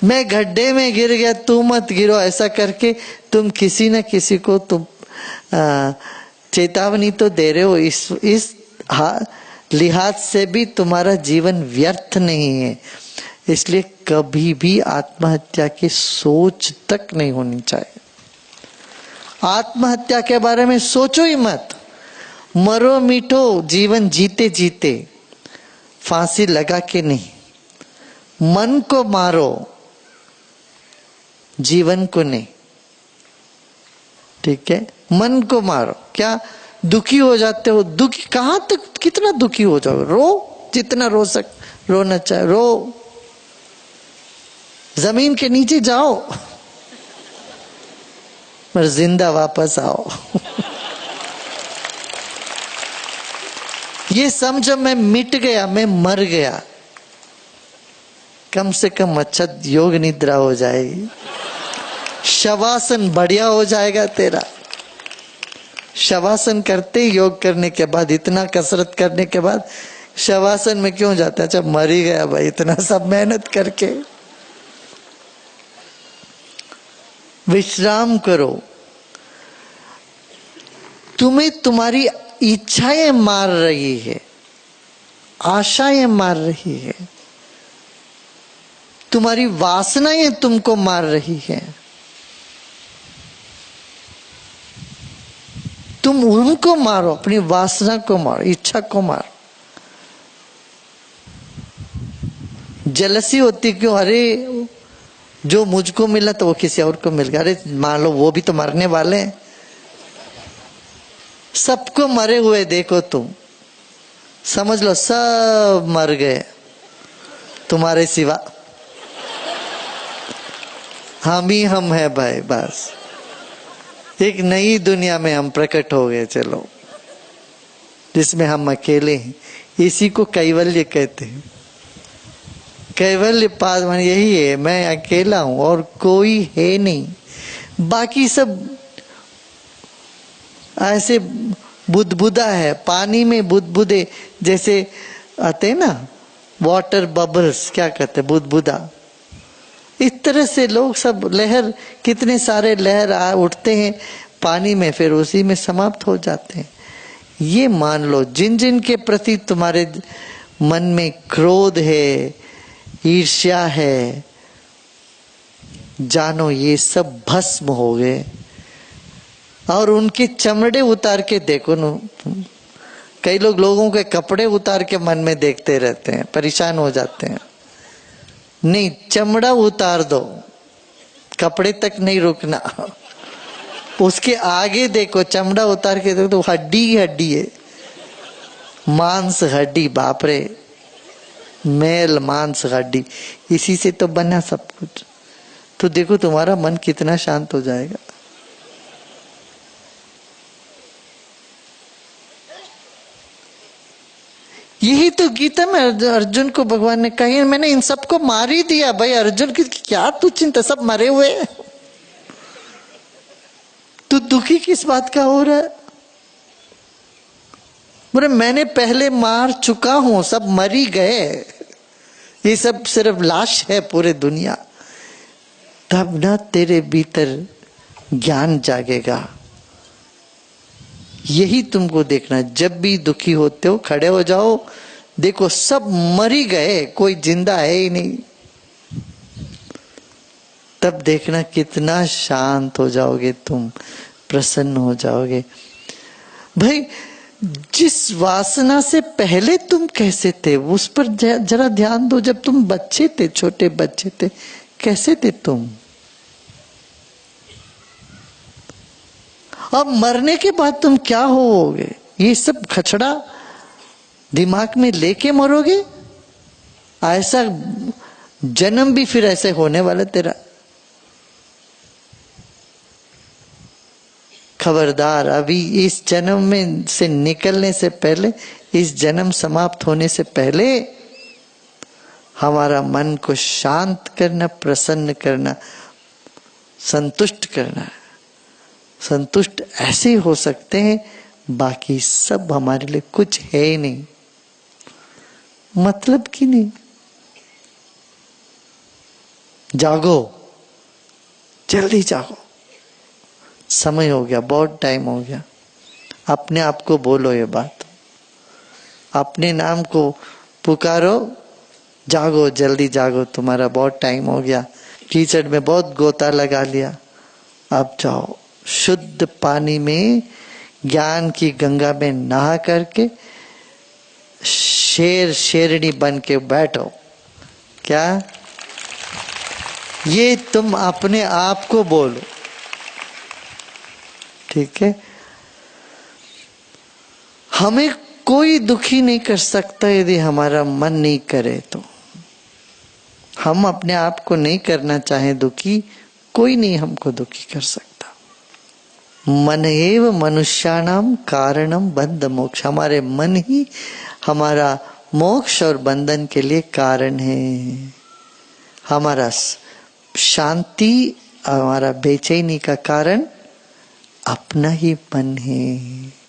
मैं गड्ढे में गिर गया, तू मत गिरो, ऐसा करके तुम किसी न किसी को तुम चेतावनी तो दे रहे हो। इस लिहाज से भी तुम्हारा जीवन व्यर्थ नहीं है। इसलिए कभी भी आत्महत्या की सोच तक नहीं होनी चाहिए। आत्महत्या के बारे में सोचो ही मत। मरो मिटो जीवन जीते जीते, फांसी लगा के नहीं। मन को मारो, जीवन को नहीं। ठीक है, मन को मारो। क्या दुखी हो जाते हो? दुखी कहां तक, कितना दुखी हो जाओ? रो, जितना रोना चाहे रो। जमीन के नीचे जाओ, पर जिंदा वापस आओ। ये समझो मैं मिट गया, मैं मर गया, कम से कम अच्छा योग निद्रा हो जाएगी, शवासन बढ़िया हो जाएगा तेरा। शवासन करते ही योग करने के बाद, इतना कसरत करने के बाद शवासन में क्यों जाता है? अच्छा मर ही गया भाई, इतना सब मेहनत करके। विश्राम करो। तुम्हें तुम्हारी इच्छाएं मार रही है, आशाएं मार रही है, तुम्हारी वासनाएं तुमको मार रही है। तुम उनको मारो, अपनी वासना को मारो, इच्छा को मारो। जलसी होती क्यों? अरे जो मुझको मिला तो वो किसी और को मिल गया। अरे मान लो वो भी तो मरने वाले हैं। सबको मरे हुए देखो तुम, समझ लो सब मर गए तुम्हारे सिवा। हम ही हम है भाई, बस एक नई दुनिया में हम प्रकट हो गए। चलो, जिसमें हम अकेले हैं। इसी को कैवल्य कहते हैं। कैवल्य पाद मान यही है, मैं अकेला हूं और कोई है नहीं। बाकी सब ऐसे बुदबुदा है, पानी में बुदबुदे जैसे आते हैं ना, वाटर बबल्स, क्या कहते हैं, बुदबुदा। इस तरह से लोग सब लहर, कितने सारे लहर उठते हैं पानी में, फिर उसी में समाप्त हो जाते हैं। ये मान लो, जिन जिन के प्रति तुम्हारे मन में क्रोध है, ईर्ष्या है, जानो ये सब भस्म हो गए। और उनके चमड़े उतार के देखो न। कई लोग लोगों के कपड़े उतार के मन में देखते रहते हैं, परेशान हो जाते हैं। नहीं, चमड़ा उतार दो, कपड़े तक नहीं रुकना। उसके आगे देखो, चमड़ा उतार के देखो तो हड्डी ही हड्डी है, मांस हड्डी। बाप रे, मेल मांस हड्डी, इसी से तो बना सब कुछ। तो देखो तुम्हारा मन कितना शांत हो जाएगा। यही तो गीता में अर्जुन को भगवान ने कही, मैंने इन सबको मार ही दिया भाई। अर्जुन की क्या तू चिंता, सब मरे हुए हैं, तू दुखी किस बात का हो रहा है? बोले मैंने पहले मार चुका हूं, सब मर ही गए, ये सब सिर्फ लाश है पूरे दुनिया। तब ना तेरे भीतर ज्ञान जागेगा। यही तुमको देखना। जब भी दुखी होते हो, खड़े हो जाओ, देखो सब मर ही गए, कोई जिंदा है ही नहीं। तब देखना कितना शांत हो जाओगे तुम, प्रसन्न हो जाओगे। भाई, जिस वासना से पहले तुम कैसे थे, उस पर जरा ध्यान दो। जब तुम बच्चे थे, छोटे बच्चे थे, कैसे थे तुम? अब मरने के बाद तुम क्या होगे? ये सब खचड़ा दिमाग में लेके मरोगे? ऐसा जन्म भी फिर ऐसे होने वाला तेरा। खबरदार, अभी इस जन्म में से निकलने से पहले, इस जन्म समाप्त होने से पहले हमारा मन को शांत करना, प्रसन्न करना, संतुष्ट करना। संतुष्ट ऐसे ही हो सकते हैं, बाकी सब हमारे लिए कुछ है ही नहीं। मतलब की नहीं। जागो, जल्दी जागो, समय हो गया, बहुत टाइम हो गया। अपने आप को बोलो ये बात, अपने नाम को पुकारो, जागो, जल्दी जागो, तुम्हारा बहुत टाइम हो गया, कीचड़ में बहुत गोता लगा लिया, अब जाओ शुद्ध पानी में, ज्ञान की गंगा में नहा करके शेर शेरनी बन के बैठो। क्या? ये तुम अपने आप को बोलो, ठीक है? हमें कोई दुखी नहीं कर सकता यदि हमारा मन नहीं करे तो। हम अपने आप को नहीं करना चाहे दुखी, कोई नहीं हमको दुखी कर सकता। मन एव मनुष्याणाम कारणम बंध मोक्ष, हमारे मन ही हमारा मोक्ष और बंधन के लिए कारण है। हमारा शांति, हमारा बेचैनी का कारण अपना ही मन है।